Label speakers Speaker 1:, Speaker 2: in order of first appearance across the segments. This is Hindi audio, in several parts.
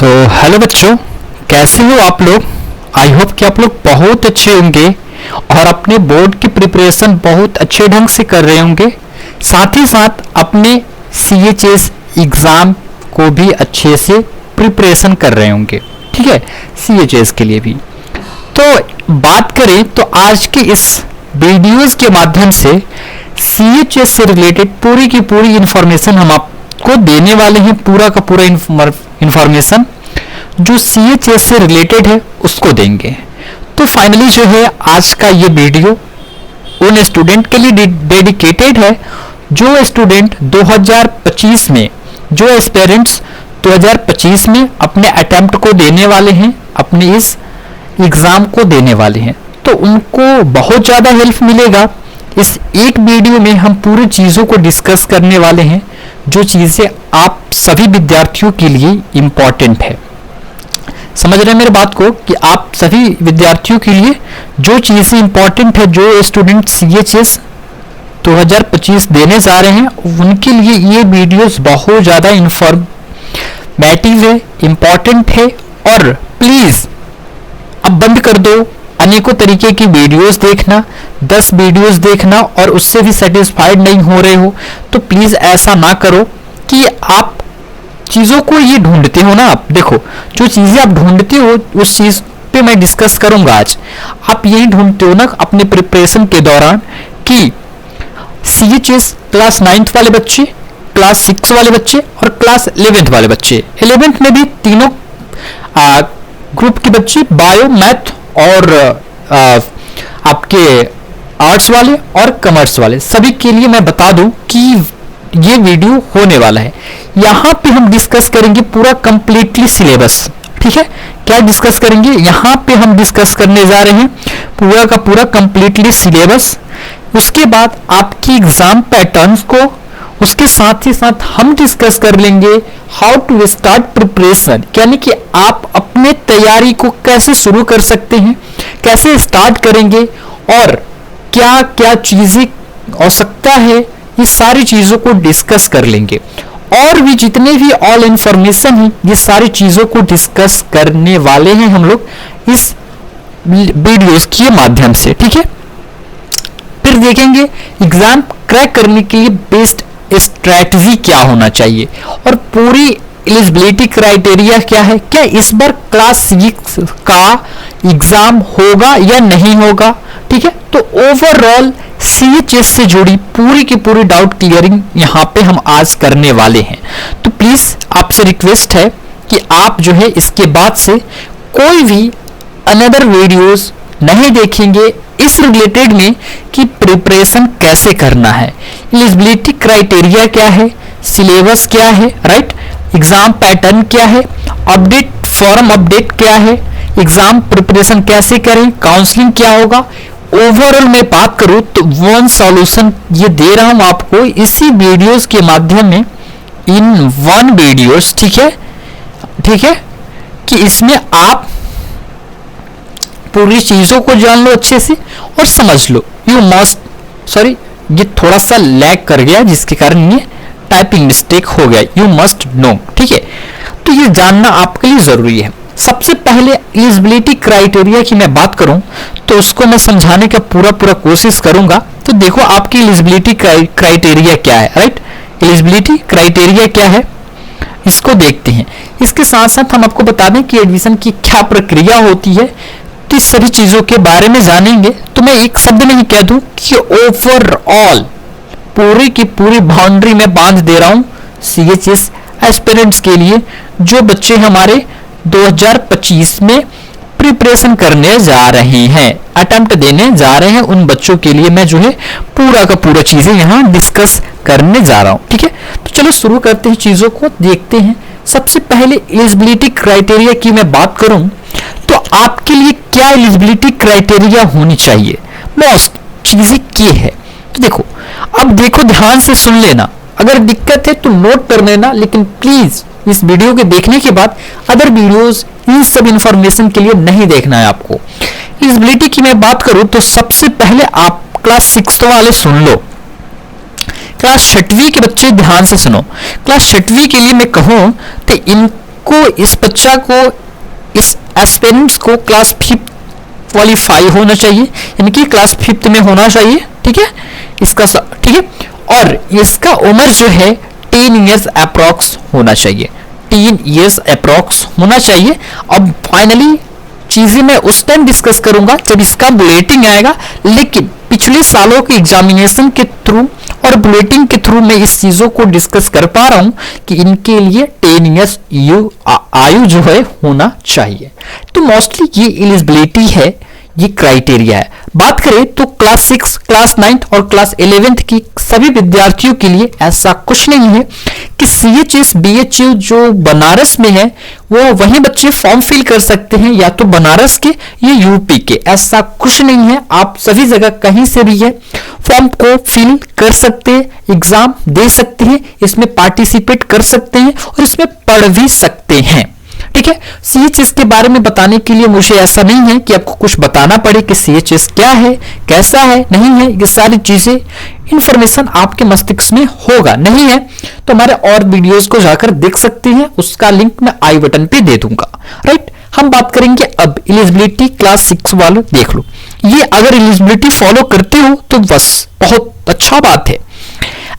Speaker 1: हेलो बच्चों, कैसे हो आप लोग। आई होप कि आप लोग बहुत अच्छे होंगे और अपने बोर्ड की प्रिपरेशन बहुत अच्छे ढंग से कर रहे होंगे। साथ ही साथ अपने CHS एग्ज़ाम को भी अच्छे से प्रिपरेशन कर रहे होंगे। ठीक है, CHS के लिए भी। तो बात करें तो आज के इस वीडियोस के माध्यम से CHS से रिलेटेड पूरी की पूरी इंफॉर्मेशन हम आपको देने वाले हैं। पूरा का पूरा इंफॉर्मेशन जो CHS से रिलेटेड है उसको देंगे। तो फाइनली जो है आज का ये वीडियो उन स्टूडेंट के लिए डेडिकेटेड है जो स्टूडेंट 2025 में, जो एस्पिरेंट्स 2025 में अपने अटेम्प्ट को देने वाले हैं, अपने इस एग्ज़ाम को देने वाले हैं। तो उनको बहुत ज़्यादा हेल्प मिलेगा। इस एक वीडियो में हम पूरी चीज़ों को डिस्कस करने वाले हैं जो चीज़ें आप सभी विद्यार्थियों के लिए इम्पॉर्टेंट है। समझ रहे हैं मेरे बात को कि आप सभी विद्यार्थियों के लिए जो चीज़ें इम्पॉर्टेंट है, जो स्टूडेंट CHS 2025 देने जा रहे हैं, उनके लिए ये वीडियोस बहुत ज़्यादा इंफॉर्मेटिव है, इम्पॉर्टेंट है। और प्लीज़ अब बंद कर दो अनेकों तरीके की वीडियोस देखना, 10 वीडियोस देखना और उससे भी सेटिस्फाइड नहीं हो रहे हो तो प्लीज़ ऐसा ना करो कि आप चीज़ों को ये ढूंढते हो ना। आप देखो, जो चीज़ें आप ढूंढते हो उस चीज़ पे मैं डिस्कस करूंगा आज। आप यही ढूंढते हो ना अपने प्रिपरेशन के दौरान कि CHS क्लास 9th वाले बच्चे, क्लास 6 वाले बच्चे और क्लास 11th वाले बच्चे, 11th में भी तीनों ग्रुप के बच्चे, बायो, मैथ और आपके आर्ट्स वाले और कॉमर्स वाले, सभी के लिए मैं बता दूं कि ये वीडियो होने वाला है। यहाँ पे हम डिस्कस करेंगे पूरा कंप्लीटली सिलेबस। ठीक है, क्या डिस्कस करेंगे यहाँ पे हम डिस्कस करने जा रहे हैं पूरा का पूरा कंप्लीटली सिलेबस। उसके बाद आपकी एग्जाम पैटर्न्स को, उसके साथ ही साथ हम डिस्कस कर लेंगे हाउ टू स्टार्ट प्रिपरेशन, यानी कि आप अपने तैयारी को कैसे शुरू कर सकते हैं, कैसे स्टार्ट करेंगे और क्या क्या चीज़ें आवश्यकता है, ये सारी चीज़ों को डिस्कस कर लेंगे। और भी जितने भी ऑल इंफॉर्मेशन है, ये सारी चीज़ों को डिस्कस करने वाले हैं हम लोग इस वीडियोस के माध्यम से। ठीक है, फिर देखेंगे एग्जाम क्रैक करने के लिए बेस्ट स्ट्रैटेजी क्या होना चाहिए और पूरी एलिजिबिलिटी क्राइटेरिया क्या है, क्या इस बार क्लास 6 का एग्जाम होगा या नहीं होगा। ठीक है, तो ओवरऑल CHS से जुड़ी पूरी की पूरी डाउट क्लियरिंग यहाँ पे हम आज करने वाले हैं। तो प्लीज आपसे रिक्वेस्ट है कि आप जो है इसके बाद से कोई भी अनदर वीडियोस नहीं देखेंगे इस रिलेटेड में कि प्रिपरेशन कैसे करना है, एलिजिबिलिटी क्राइटेरिया क्या है, सिलेबस क्या है, राइट, एग्जाम पैटर्न क्या है, अपडेट फॉर्म अपडेट क्या है, एग्जाम प्रिपरेशन कैसे करें, काउंसलिंग क्या होगा। ओवरऑल मैं बात करूं तो वन सॉल्यूशन ये दे रहा हूं आपको इसी वीडियोस के माध्यम में, इन वन वीडियोस। ठीक है, ठीक है, कि इसमें आप पूरी चीजों को जान लो अच्छे से और समझ लो। यू मस्ट, सॉरी ये थोड़ा सा लैग कर गया जिसके कारण ये टाइपिंग मिस्टेक हो गया। यू मस्ट नो, ठीक है, तो ये जानना आपके लिए जरूरी है। सबसे पहले एलिजिबिलिटी क्राइटेरिया की मैं बात करूं तो उसको मैं समझाने का पूरा कोशिश करूंगा। तो देखो आपकी एलिजिबिलिटी क्राइटेरिया क्या है, राइट, एलिजिबिलिटी क्राइटेरिया क्या है इसको देखते हैं। इसके साथ साथ हम आपको बता दें कि एडमिशन की क्या प्रक्रिया होती है, तो इस सभी चीजों के बारे में जानेंगे। तो मैं एक शब्द में ही कह दूं कि ओवरऑल पूरी की पूरी बाउंड्री में बांध दे रहा हूं CHS एस्पिरेंट्स के लिए, जो बच्चे हमारे 2025 में प्रिपरेशन करने जा रहे हैं, अटेम्प्ट देने जा रहे हैं, उन बच्चों के लिए मैं जो है पूरा का पूरा चीजें यहाँ डिस्कस करने जा रहा हूँ। ठीक है, तो चलो शुरू करते हैं, चीजों को देखते हैं। सबसे पहले एलिजिबिलिटी क्राइटेरिया की मैं बात करूं तो आपके लिए क्या एलिजिबिलिटी क्राइटेरिया होनी चाहिए, मोस्ट चीजें क्या है। तो देखो, अब देखो ध्यान से सुन लेना, अगर दिक्कत है तो नोट कर लेना, लेकिन प्लीज इस वीडियो के देखने के बाद अदर वीडियोस इन सब इंफॉर्मेशन के लिए नहीं देखना है आपको। एलिजिबिलिटी की मैं बात करूं तो सबसे पहले आप क्लास 6 वाले सुन लो, क्लास 6वीं के बच्चे ध्यान से सुनो। क्लास 6वीं के लिए मैं कहूं तो इन आपको इस बच्चा को, इस एस्पिरेंट्स को क्लास 5 क्वालिफाई होना चाहिए, यानी कि क्लास 5 में होना चाहिए, ठीक है इसका, ठीक है। और इसका उम्र जो है 10 ईयर्स अप्रॉक्स होना चाहिए, 10 ईयर्स अप्रॉक्स होना चाहिए। अब फाइनली चीजें मैं उस टाइम डिस्कस करूंगा जब इसका बुलेटिन आएगा, लेकिन पिछले सालों के एग्जामिनेशन के थ्रू और बुलेटिन के थ्रू मैं इस चीजों को डिस्कस कर पा रहा हूं कि इनके लिए 10 ईयर्स आयु जो है होना चाहिए। तो मोस्टली ये एलिजिबिलिटी है, ये क्राइटेरिया है। बात करें तो क्लास 6, क्लास 9 और क्लास 11 की सभी विद्यार्थियों के लिए ऐसा कुछ नहीं है कि CHS BHU जो बनारस में है वो वही बच्चे फॉर्म फिल कर सकते हैं, या तो बनारस के या यूपी के, ऐसा कुछ नहीं है। आप सभी जगह कहीं से भी है फॉर्म को फिल कर सकते हैं, एग्जाम दे सकते हैं, इसमें पार्टिसिपेट कर सकते हैं और इसमें पढ़ भी सकते हैं, ठीक है। CHS के बारे में बताने के लिए मुझे ऐसा नहीं है कि आपको कुछ बताना पड़े कि CHS क्या है, कैसा है, नहीं है। ये सारी चीजें इंफॉर्मेशन आपके मस्तिष्क में होगा, नहीं है तो हमारे और वीडियोस को जाकर देख सकते हैं, उसका लिंक मैं आई बटन पे दे दूंगा, राइट। हम बात करेंगे अब एलिजिबिलिटी क्लास 6 वालों, देख लो ये अगर एलिजिबिलिटी फॉलो करते हो तो बस बहुत अच्छा बात है।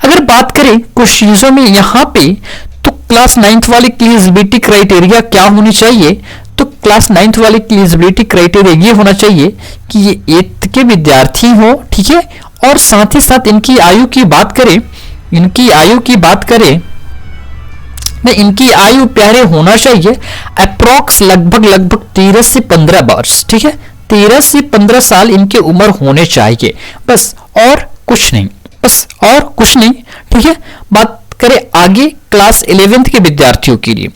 Speaker 1: अगर बात करें कुछ चीजों में यहाँ पे, तो क्लास 9 वाले की एलिजिबिलिटी क्राइटेरिया क्या होनी चाहिए, तो क्लास 9 वाले की एलिजिबिलिटी क्राइटेरिया ये होना चाहिए कि ये 8th के विद्यार्थी हो, ठीक है। और साथ ही साथ इनकी आयु की बात करें, इनकी आयु की बात करें ना, इनकी आयु प्यारे होना चाहिए अप्रॉक्स लगभग 13 से 15 वर्ष, ठीक है। 13 से 15 साल इनकी उम्र होने चाहिए, बस और कुछ नहीं, बस और कुछ नहीं, ठीक है। बात करें आगे क्लास 11th के विद्यार्थियों के लिए,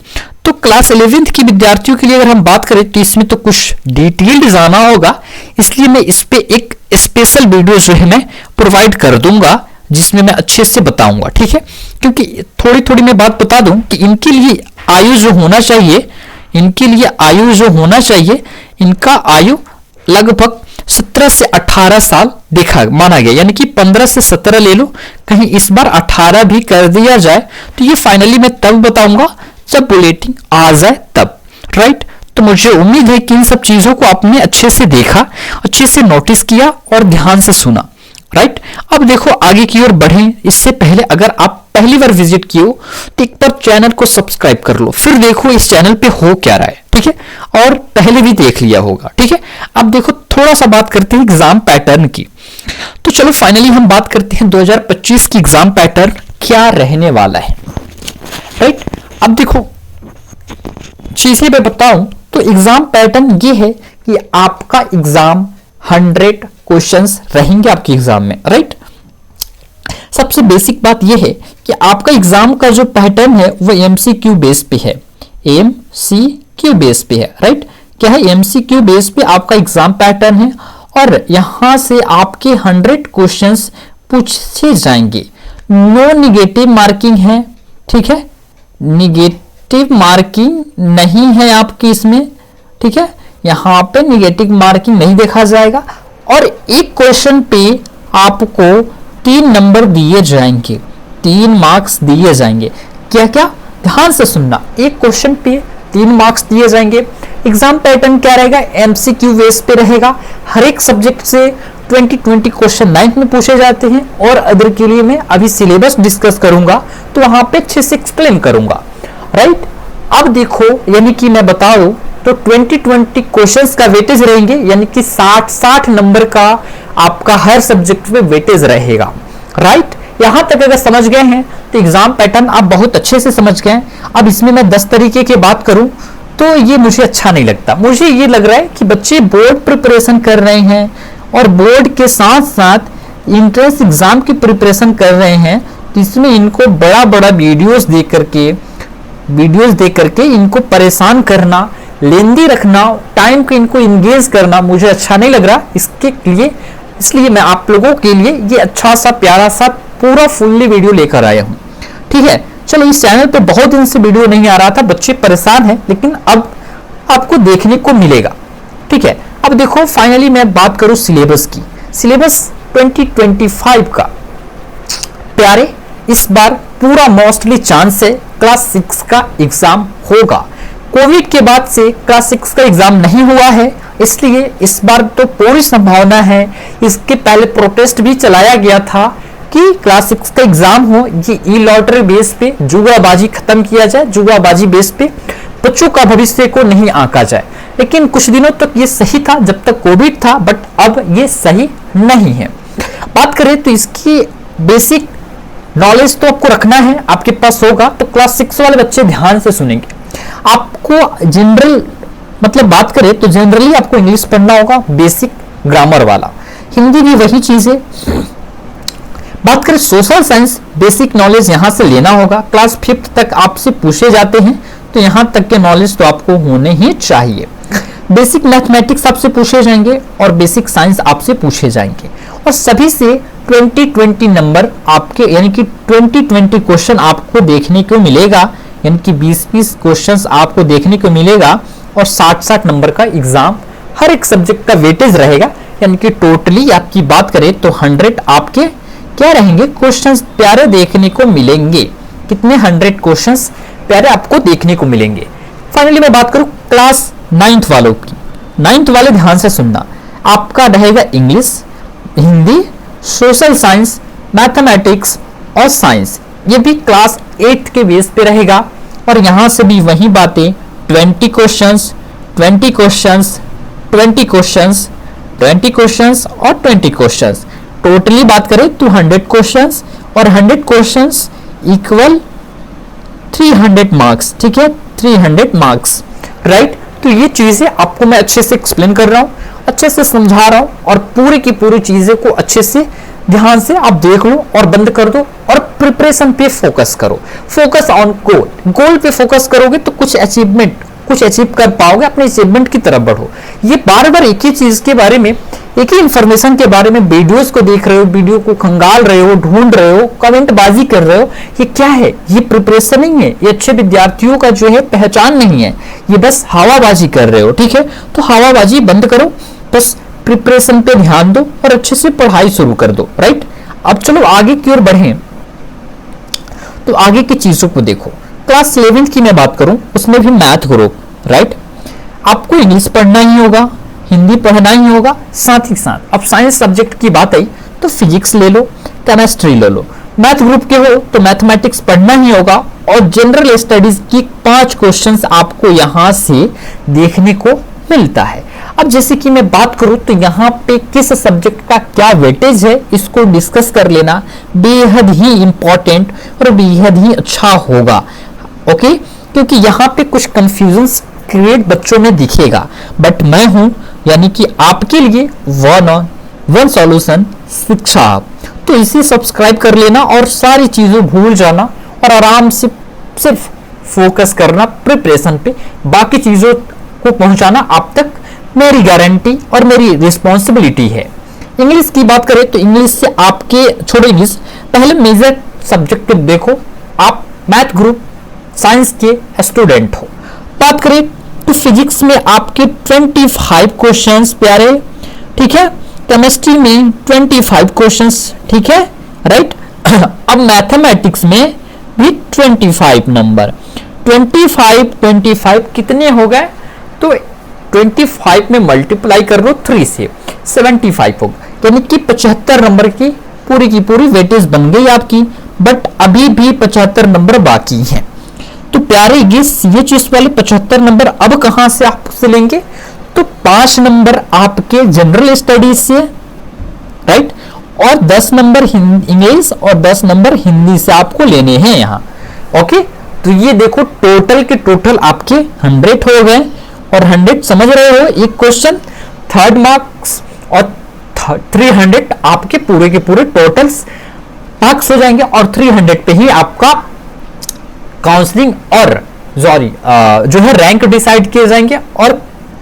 Speaker 1: तो क्लास 11th के विद्यार्थियों के लिए अगर हम बात करें तो इसमें तो कुछ डिटेल्ड जाना होगा, इसलिए मैं इस पे एक स्पेशल वीडियो जो है मैं प्रोवाइड कर दूंगा जिसमें मैं अच्छे से बताऊंगा, ठीक है। क्योंकि थोड़ी थोड़ी मैं बात बता दूं कि इनके लिए आयु जो होना चाहिए, इनके लिए आयु जो होना चाहिए, इनका आयु लगभग 17 से 18 साल देखा माना गया, यानी कि 15 से 17 ले लो, कहीं इस बार 18 भी कर दिया जाए तो ये फाइनली मैं तब बताऊंगा जब बुलेटिन आ जाए तब, राइट। तो मुझे उम्मीद है कि इन सब चीजों को आपने अच्छे से देखा, अच्छे से नोटिस किया और ध्यान से सुना, राइट। अब देखो आगे की ओर बढ़ें, इससे पहले अगर आप पहली बार विजिट किए हो तो एक बार चैनल को सब्सक्राइब कर लो, फिर देखो इस चैनल पे हो क्या रहा है, ठीक है। और पहले भी देख लिया होगा, ठीक है। अब देखो थोड़ा सा बात करते हैं एग्जाम पैटर्न की, तो चलो फाइनली हम बात करते हैं 2025 की एग्जाम पैटर्न क्या रहने वाला है, राइट। अब देखो चीजें मैं बताऊं तो एग्जाम पैटर्न ये है कि आपका एग्जाम 100 क्वेश्चंस रहेंगे आपके एग्जाम में, राइट। सबसे बेसिक बात यह है कि आपका एग्जाम का जो पैटर्न है वो MCQ बेस पे है, MCQ बेस पे है, राइट। क्या है, MCQ बेस पे आपका एग्जाम पैटर्न है और यहां से आपके 100 क्वेश्चंस पूछे जाएंगे। नो निगेटिव मार्किंग है, ठीक है, निगेटिव मार्किंग नहीं है आपकी इसमें, ठीक है। यहां पे निगेटिव मार्किंग नहीं देखा जाएगा और एक क्वेश्चन पे आपको 3 नंबर दिए जाएंगे, 3 मार्क्स दिए जाएंगे। क्या क्या, ध्यान से सुनना, एक क्वेश्चन पे 3 मार्क्स दिए जाएंगे। एग्जाम पैटर्न क्या रहेगा, MCQ बेस पे रहेगा। हर एक सब्जेक्ट से 20 क्वेश्चन 9th में पूछे जाते हैं और अदर के लिए मैं अभी सिलेबस डिस्कस करूंगा तो वहां पे अच्छे से एक्सप्लेन करूंगा, राइट। अब देखो यानी कि मैं बता दूं तो 20 क्वेश्चंस का वेटेज रहेंगे, यानी कि 60 नंबर का आपका हर सब्जेक्ट में वेटेज रहेगा, राइट। यहां तक अगर समझ गए हैं तो एग्जाम पैटर्न आप बहुत अच्छे से समझ गए हैं। अब इसमें मैं 10 तरीके की बात करूं तो ये मुझे अच्छा नहीं लगता। मुझे ये लग रहा है कि बच्चे बोर्ड प्रिपरेशन कर रहे हैं और बोर्ड के साथ साथ एंट्रेंस एग्जाम की प्रिपरेशन कर रहे हैं, तो इसमें इनको बड़ा बड़ा वीडियोस देख करके इनको परेशान करना, लेंदी रखना, टाइम को इनको इंगेज करना मुझे अच्छा नहीं लग रहा। इसलिए मैं आप लोगों के लिए ये अच्छा सा प्यारा सा पूरा फुल्ली वीडियो लेकर आया हूँ, ठीक है। चलो इस चैनल पे बहुत दिन से वीडियो नहीं आ रहा था, बच्चे परेशान हैं, लेकिन अब आपको देखने को मिलेगा, ठीक है। अब देखो फाइनली मैं बात करूं सिलेबस की। सिलेबस 2025 का प्यारे इस बार पूरा मोस्टली चांस है क्लास 6 का एग्जाम होगा, कोविड के बाद से क्लास 6 का एग्जाम नहीं हुआ है, इसलिए इस बार तो पूरी संभावना है, इसके पहले प्रोटेस्ट भी चलाया गया था कि क्लास 6 का एग्जाम हो, ये ई लॉटरी बेस पे जुगाबाजी खत्म किया जाए, जुगाबाजी बेस पे बच्चों का भविष्य को नहीं आंका जाए। लेकिन कुछ दिनों तक ये सही था जब तक कोविड था, बट अब ये सही नहीं है। बात करें तो इसकी बेसिक नॉलेज तो आपको रखना है, आपके पास होगा, तो क्लास 6 वाले बच्चे ध्यान से सुनेंगे। आपको जनरल मतलब बात करें तो जनरली आपको इंग्लिश पढ़ना होगा, बेसिक ग्रामर वाला, हिंदी भी वही चीज है। बात करें सोशल साइंस, बेसिक नॉलेज यहां से लेना होगा, क्लास 5th तक आपसे पूछे जाते हैं, तो यहां तक के नॉलेज तो आपको होने ही चाहिए। बेसिक मैथमेटिक्स आपसे पूछे जाएंगे और बेसिक साइंस आपसे पूछे जाएंगे, और सभी से 20-20 नंबर आपके, यानी कि 20-20 क्वेश्चन आपको देखने को मिलेगा, यानी कि 20-20 क्वेश्चंस आपको देखने को मिलेगा, और 60-60 नंबर का एग्जाम, हर एक सब्जेक्ट का वेटेज रहेगा, यानी कि टोटली आपकी बात करें तो 100 आपके क्या रहेंगे, क्वेश्चंस प्यारे देखने को मिलेंगे। कितने 100 क्वेश्चंस प्यारे आपको देखने को मिलेंगे। फाइनली मैं बात करूं क्लास 9th वालों की, 9th वाले ध्यान से सुनना, आपका रहेगा English, Hindi, social science, mathematics और साइंस, ये भी क्लास 8th के बेस पे रहेगा, और यहां से भी वही बातें, 20 क्वेश्चंस, 20 क्वेश्चंस, 20 क्वेश्चंस, 20 क्वेश्चंस और 20 क्वेश्चंस, टोटली बात करें तो 100 क्वेश्चंस, और 100 क्वेश्चंस इक्वल 300 मार्क्स, ठीक है, 300 मार्क्स, राइट। तो ये चीजें आपको मैं अच्छे से एक्सप्लेन कर रहा हूँ, अच्छे से समझा रहा हूँ, और पूरी की पूरी चीजें को अच्छे से ध्यान से आप देख लो और बंद कर दो, और प्रिपरेशन पे फोकस करो, फोकस ऑन गोल, गोल पे फोकस करोगे तो कुछ अचीव कर पाओगे, अपने अचीवमेंट की तरफ बढ़ो। ये बार बार एक ही चीज के बारे में, एक ही इंफॉर्मेशन के बारे में वीडियोस को देख रहे हो, वीडियो को खंगाल रहे हो, ढूंढ रहे हो, कमेंट बाजी कर रहे हो, ये क्या है? ये प्रिपरेशन नहीं है, ये अच्छे विद्यार्थियों का जो है पहचान नहीं है, ये बस हवाबाजी कर रहे हो, ठीक है। तो हवाबाजी बंद करो, बस प्रिपरेशन पे ध्यान दो और अच्छे से पढ़ाई शुरू कर दो, राइट। अब चलो आगे की ओर बढ़ें, तो आगे की चीजों को देखो। क्लास 11th की मैं बात करूं, उसमें भी मैथ ग्रुप, राइट। आपको इंग्लिश पढ़ना ही होगा, हिंदी पढ़ना ही होगा, साथ ही साथ अब साइंस सब्जेक्ट की बात आई तो फिजिक्स ले लो, केमिस्ट्री ले लो। मैथ ग्रुप के हो तो मैथमेटिक्स पढ़ना ही होगा, और जनरल स्टडीज की 5 क्वेश्चंस आपको यहां से देखने को मिलता है। अब जैसे कि मैं बात करूं तो यहाँ पे किस सब्जेक्ट का क्या वेटेज है, इसको डिस्कस कर लेना बेहद ही इंपॉर्टेंट और बेहद ही अच्छा होगा, ओके। क्योंकि यहाँ पे कुछ कंफ्यूजन्स क्रिएट बच्चों में दिखेगा, बट मैं हूं यानी कि आपके लिए वन सॉल्यूशन शिक्षा। तो इसे सब्सक्राइब कर लेना और सारी चीजों भूल जाना और आराम से सिर्फ फोकस करना प्रिपरेशन पे, बाकी चीजों को पहुंचाना आप तक मेरी गारंटी और मेरी रिस्पॉन्सिबिलिटी है। इंग्लिश की बात करें तो इंग्लिश से आपके छोड़ो इंग्लिश, पहले मेजर सब्जेक्ट देखो, आप मैथ ग्रुप साइंस के स्टूडेंट हो। बात करें तो फिजिक्स में आपके 25 क्वेश्चंस प्यारे, ठीक है। केमिस्ट्री में 25 क्वेश्चंस, ठीक है, राइट। अब मैथमेटिक्स में भी 25 नंबर, 25 कितने हो गए, तो 25 में मल्टीप्लाई कर लो 3 से 75 होगा, यानी कि 75 नंबर की पूरी वेटेज बन गई आपकी। बट अभी भी 75 नंबर बाकी हैं। तो प्यारे ये CHS वाले 75 नंबर अब कहां से आपसे लेंगे, तो 5 नंबर आपके जनरल स्टडीज से, राइट, और 10 नंबर इंग्लिश और 10 नंबर हिंदी से आपको लेने हैं यहाँ, ओके। तो ये देखो टोटल के टोटल आपके 100 हो गए, और 100 समझ रहे हो, एक क्वेश्चन 3rd मार्क्स और 300 आपके पूरे के पूरे टोटल्स मार्क्स हो जाएंगे, और 300 पे ही आपका काउंसलिंग और जो है रैंक डिसाइड किए जाएंगे और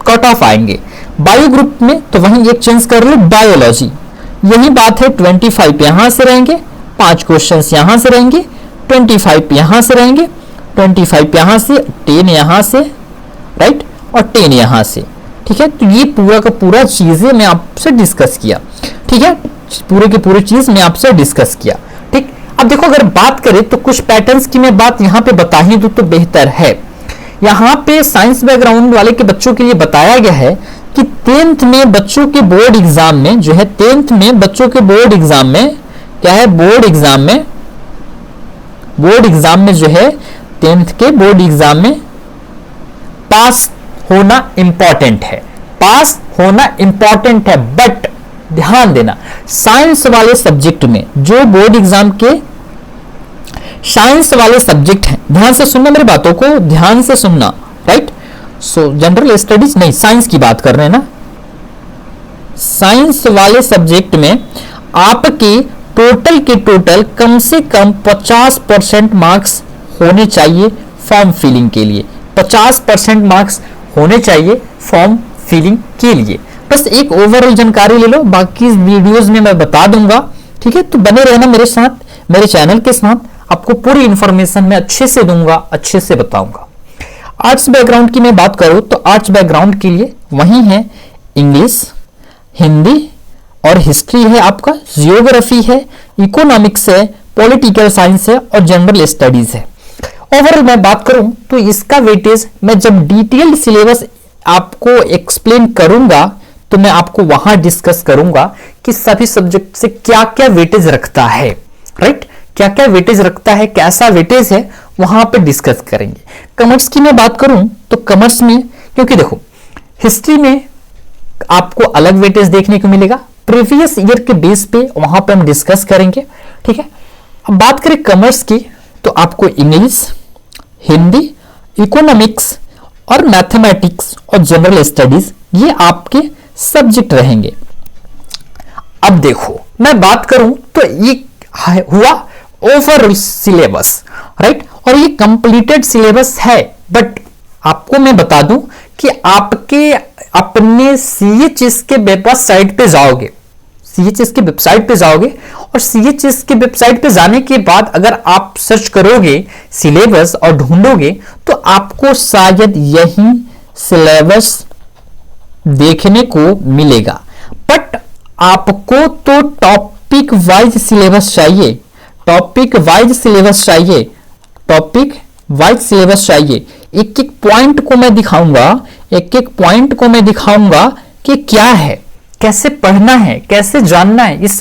Speaker 1: कट ऑफ आएंगे। बायो ग्रुप में तो वहीं एक चेंज कर लो, बायोलॉजी यही बात है, 25 यहां से रहेंगे, 5 क्वेश्चंस यहां से रहेंगे, 25 यहां से रहेंगे, 25 यहां से, 10 यहां से, राइट, और 10 यहां से, ठीक है। तो ये पूरा का पूरा चीजें मैं आपसे डिस्कस किया, ठीक है, पूरे की पूरी चीज मैं आपसे डिस्कस किया, ठीक। अब देखो अगर बात करें तो कुछ पैटर्न्स की मैं बात यहाँ पे बता ही दूं तो बेहतर है। यहाँ पे साइंस बैकग्राउंड वाले के बच्चों के लिए बताया गया है कि 10th में बच्चों के बोर्ड एग्जाम में जो है, 10th में बच्चों के बोर्ड एग्जाम में क्या है, बोर्ड एग्जाम में जो है 10th के बोर्ड एग्जाम में पास होना इंपॉर्टेंट है, पास होना इंपॉर्टेंट है। बट ध्यान देना, साइंस वाले सब्जेक्ट में जो बोर्ड एग्जाम के साइंस वाले सब्जेक्ट हैं, ध्यान से सुनना मेरी बातों को, ध्यान से सुनना, राइट। सो जनरल स्टडीज नहीं, साइंस की बात कर रहे हैं ना। साइंस वाले सब्जेक्ट में आपके टोटल के टोटल कम से कम 50% मार्क्स होने चाहिए फॉर्म फिलिंग के लिए, 50% मार्क्स होने चाहिए फॉर्म फिलिंग के लिए। बस एक ओवरऑल जानकारी ले लो, बाकी वीडियोस में मैं बता दूंगा, ठीक है। तो बने रहना मेरे साथ, मेरे चैनल के साथ, आपको पूरी इंफॉर्मेशन मैं अच्छे से दूंगा, अच्छे से बताऊंगा। आर्ट्स बैकग्राउंड की मैं बात करूं तो आर्ट्स बैकग्राउंड के लिए वही है, इंग्लिश, हिंदी और हिस्ट्री है, आपका जियोग्राफी है, इकोनॉमिक्स है, पॉलिटिकल साइंस है और जनरल स्टडीज है। ओवरऑल मैं बात करूं तो इसका वेटेज मैं जब डिटेल्ड सिलेबस आपको एक्सप्लेन करूंगा तो मैं आपको वहां डिस्कस करूंगा कि सभी सब्जेक्ट से क्या क्या वेटेज रखता है, राइट, क्या क्या वेटेज रखता है, कैसा वेटेज है, वहां पे डिस्कस करेंगे। कॉमर्स की मैं बात करूं तो कॉमर्स में, क्योंकि देखो हिस्ट्री में आपको अलग वेटेज देखने को मिलेगा, प्रीवियस ईयर के बेस पे वहां पे हम डिस्कस करेंगे, ठीक है। अब बात करें कॉमर्स की तो आपको इंग्लिश, हिंदी, इकोनॉमिक्स और मैथमेटिक्स और जनरल स्टडीज ये आपके सब्जेक्ट रहेंगे। अब देखो मैं बात करूं तो ये हुआ ओवरऑल सिलेबस, राइट, और ये कंप्लीटेड सिलेबस है। बट आपको मैं बता दूं कि आपके अपने सीएचएस के वेबसाइट पे जाओगे, सीएचएस के वेबसाइट पे जाओगे और सीएचएस के वेबसाइट पे जाने के बाद अगर आप सर्च करोगे सिलेबस और ढूंढोगे तो आपको शायद यही सिलेबस देखने को मिलेगा। बट आपको तो टॉपिक वाइज सिलेबस चाहिए, टॉपिक वाइज सिलेबस चाहिए, टॉपिक वाइज सिलेबस चाहिए। एक एक पॉइंट को मैं दिखाऊंगा, एक एक पॉइंट को मैं दिखाऊंगा कि क्या है, कैसे पढ़ना है, कैसे जानना है, इस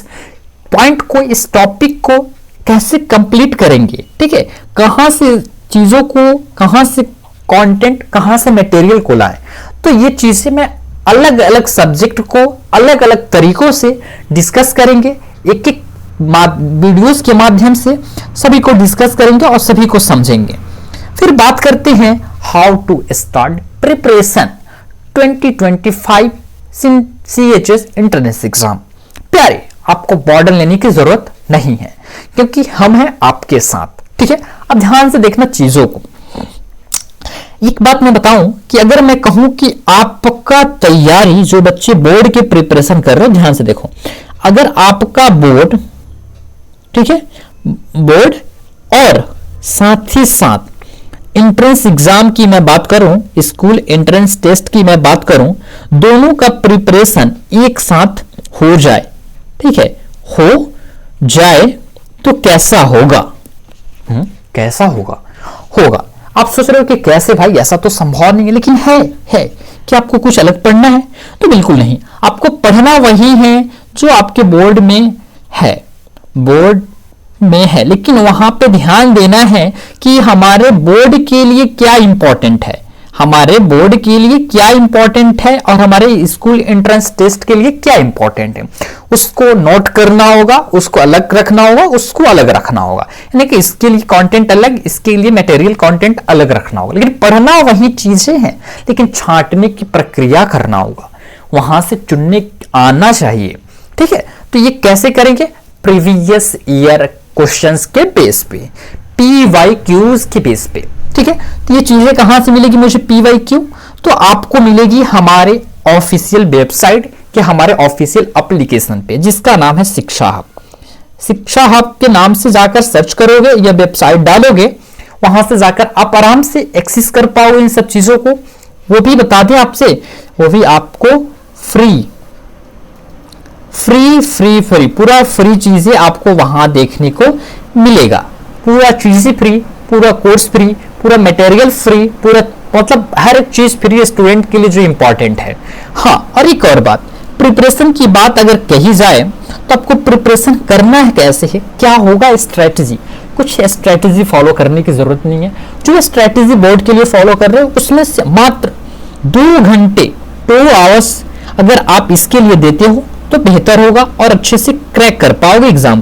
Speaker 1: पॉइंट को, इस टॉपिक को कैसे कंप्लीट करेंगे, ठीक है। कहां से चीजों को, कहां से कंटेंट, कहां से मटेरियल को लाएं, तो ये चीजें मैं अलग अलग सब्जेक्ट को अलग अलग तरीकों से डिस्कस करेंगे, एक एक वीडियोस के माध्यम से सभी को डिस्कस करेंगे और सभी को समझेंगे। फिर बात करते हैं how to start preparation 2025 CHS entrance exam. प्यारे, आपको बॉर्डर लेने की जरूरत नहीं है क्योंकि हम हैं आपके साथ, ठीक है। अब ध्यान से देखना चीजों को। एक बात मैं बताऊं कि अगर मैं कहूं कि आपका तैयारी, जो बच्चे बोर्ड के प्रिपरेशन कर रहे हो, ध्यान से देखो, अगर आपका बोर्ड, ठीक है, बोर्ड और साथ ही साथ एंट्रेंस एग्जाम की मैं बात करूं, स्कूल एंट्रेंस टेस्ट की मैं बात करूं, दोनों का प्रिपरेशन एक साथ हो जाए, ठीक है, हो जाए तो कैसा होगा, कैसा होगा, होगा। आप सोच रहे हो कि कैसे भाई, ऐसा तो संभव नहीं है, लेकिन है कि आपको कुछ अलग पढ़ना है, तो बिल्कुल नहीं, आपको पढ़ना वही है जो आपके बोर्ड में है, बोर्ड में है। लेकिन वहां पे ध्यान देना है कि हमारे बोर्ड के लिए क्या इंपॉर्टेंट है, हमारे बोर्ड के लिए क्या इंपॉर्टेंट है और हमारे स्कूल एंट्रेंस टेस्ट के लिए क्या इंपॉर्टेंट है, उसको नोट करना होगा, उसको अलग रखना होगा, उसको अलग रखना होगा। यानी कि इसके लिए कंटेंट अलग, इसके लिए मटेरियल कंटेंट अलग रखना होगा। लेकिन पढ़ना वही चीजें हैं, लेकिन छांटने की प्रक्रिया करना होगा, वहां से चुनने आना चाहिए, ठीक है। तो ये कैसे करेंगे? प्रीवियस ईयर क्वेश्चंस के बेस पे, PYQs के बेस पे, ठीक है। तो ये चीजें कहां से मिलेगी मुझे PYQ? तो आपको मिलेगी हमारे ऑफिशियल वेबसाइट के, हमारे ऑफिशियल एप्लीकेशन पे, जिसका नाम है शिक्षा हब। शिक्षा हब के नाम से जाकर सर्च करोगे या वेबसाइट डालोगे, वहां से जाकर आप आराम से एक्सेस कर पाओगे इन सब चीजों को। वो भी बता दें आपसे, वो भी आपको फ्री पूरा फ्री चीजें आपको वहां देखने को मिलेगा। पूरा चीजें फ्री, पूरा कोर्स फ्री, पूरा मटेरियल फ्री, पूरा मतलब हर एक चीज फ्री स्टूडेंट के लिए जो इंपॉर्टेंट है। हाँ, और एक और बात, प्रिपरेशन की बात अगर कही जाए तो आपको प्रिपरेशन करना है कैसे है, क्या होगा स्ट्रेटजी, कुछ स्ट्रेटजी फॉलो करने की जरूरत नहीं है। जो स्ट्रेटजी बोर्ड के लिए फॉलो कर रहे हो उसमें से मात्र 2 घंटे 2 आवर्स अगर आप इसके लिए देते हो तो बेहतर होगा और अच्छे से क्रैक कर पाओगे एग्जाम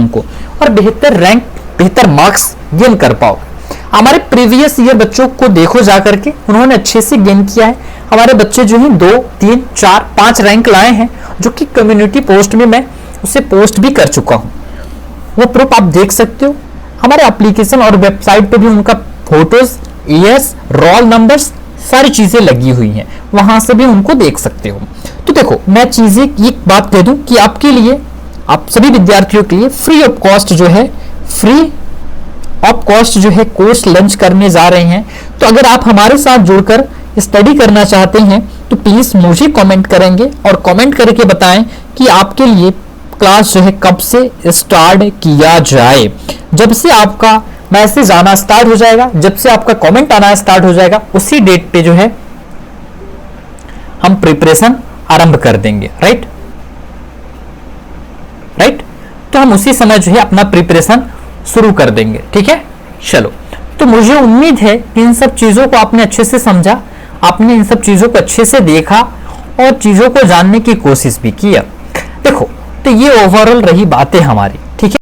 Speaker 1: को, और बेहतर रैंक, बेहतर मार्क्स गेन कर पाओगे। हमारे प्रीवियस ईयर बच्चों को देखो जा करके, उन्होंने अच्छे से गेन किया है। हमारे बच्चे जो हैं 2, 3, 4, 5 रैंक लाए हैं, जो कि कम्युनिटी पोस्ट में मैं उसे पोस्ट भी कर चुका हूं। वो प्रूफ आप देख सकते हो, हमारे एप्लीकेशन और वेबसाइट पे भी उनका फोटोज, ईयर्स, रोल नंबर्स सारी चीजें लगी हुई हैं, वहां से भी उनको देख सकते हो। तो देखो, मैं चीजें एक बात कह दूं कि आपके लिए, आप सभी विद्यार्थियों के लिए फ्री ऑफ कॉस्ट जो है कोर्स लॉन्च करने जा रहे हैं। तो अगर आप हमारे साथ जुड़कर स्टडी करना चाहते हैं तो प्लीज मुझे कमेंट करेंगे और कमेंट करके बताएं कि आपके लिए क्लास जो है कब से स्टार्ट किया जाए। जब से आपका मैसेज आना स्टार्ट हो जाएगा, जब से आपका कमेंट आना स्टार्ट हो जाएगा, उसी डेट पे जो है हम प्रिपरेशन आरंभ कर देंगे। राइट, तो हम उसी समय जो है अपना प्रिपरेशन शुरू कर देंगे। ठीक है, चलो। तो मुझे उम्मीद है कि इन सब चीजों को आपने अच्छे से समझा, आपने इन सब चीजों को अच्छे से देखा और चीजों को जानने की कोशिश भी किया। देखो, तो ये ओवरऑल रही बातें हमारी। ठीक है।